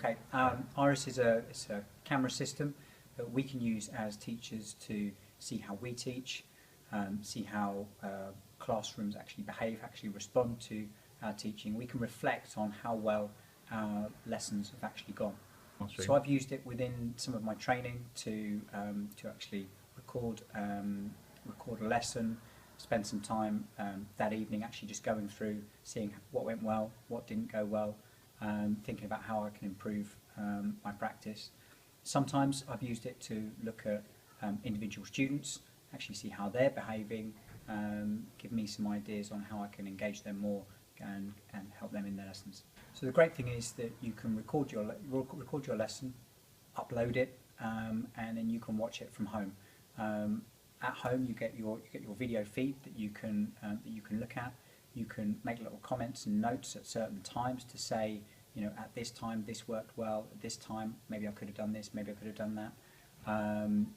Okay, Iris is it's a camera system that we can use as teachers to see how we teach, see how classrooms actually behave, actually respond to our teaching. We can reflect on how well our lessons have actually gone. So I've used it within some of my training to actually record a lesson, spend some time that evening actually just going through, seeing what went well, what didn't go well, thinking about how I can improve my practice. Sometimes I've used it to look at individual students, actually see how they're behaving, give me some ideas on how I can engage them more and help them in their lessons. So the great thing is that you can record your lesson, upload it, and then you can watch it from home. At home, you get your video feed that you can look at. You can make little comments and notes at certain times to say, you know, at this time this worked well. At this time, maybe I could have done this. Maybe I could have done that.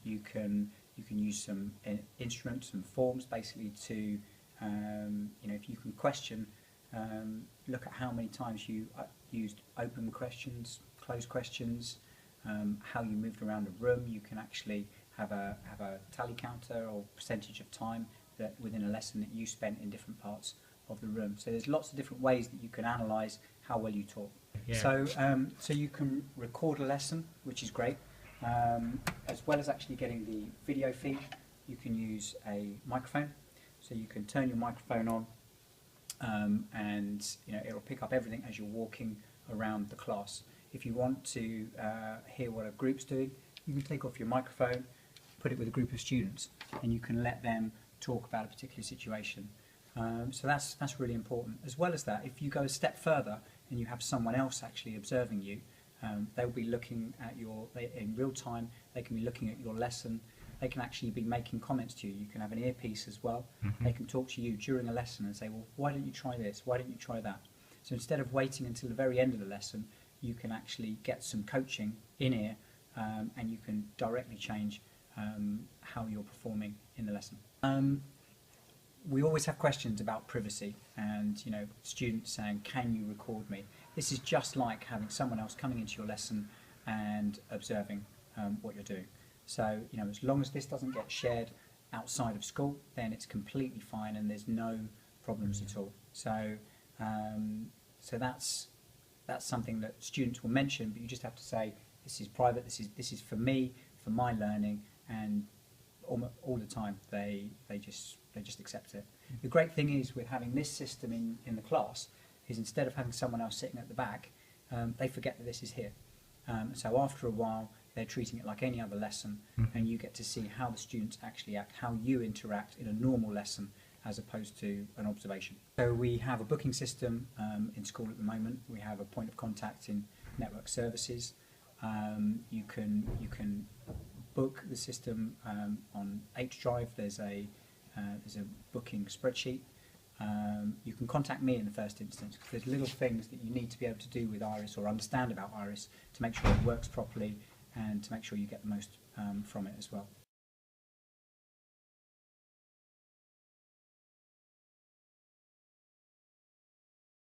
You can use some instruments and forms basically to, you know, if you can question, look at how many times you used open questions, closed questions, how you moved around a room. You can actually have a tally counter or percentage of time that within a lesson that you spent in different parts of the room. So there's lots of different ways that you can analyse how well you taught. Yeah. So you can record a lesson, which is great, as well as actually getting the video feed. You can use a microphone, so you can turn your microphone on, and you know it'll pick up everything as you're walking around the class. If you want to hear what a group's doing, you can take off your microphone, put it with a group of students, and you can let them talk about a particular situation. So that's really important. As well as that, if you go a step further and you have someone else actually observing you, they'll be looking at in real time. They can be looking at your lesson. They can actually be making comments to you. You can have an earpiece as well. They can talk to you during a lesson and say, well, why don't you try this? Why don't you try that? So instead of waiting until the very end of the lesson, you can actually get some coaching in ear, and you can directly change how you're performing in the lesson. We always have questions about privacy and, you know, students saying, can you record me? This is just like having someone else coming into your lesson and observing what you're doing. So, you know, as long as this doesn't get shared outside of school, then it's completely fine and there's no problems at all. So, so that's something that students will mention, but you just have to say, this is private, this is for me, for my learning, and all the time they just accept it. The great thing is with having this system in the class is instead of having someone else sitting at the back, they forget that this is here. So after a while they're treating it like any other lesson, and you get to see how the students actually act, how you interact in a normal lesson as opposed to an observation. So we have a booking system in school at the moment. We have a point of contact in network services. You can book the system on H-Drive. There's a booking spreadsheet. You can contact me in the first instance because there's little things that you need to be able to do with Iris or understand about Iris to make sure it works properly and to make sure you get the most from it as well.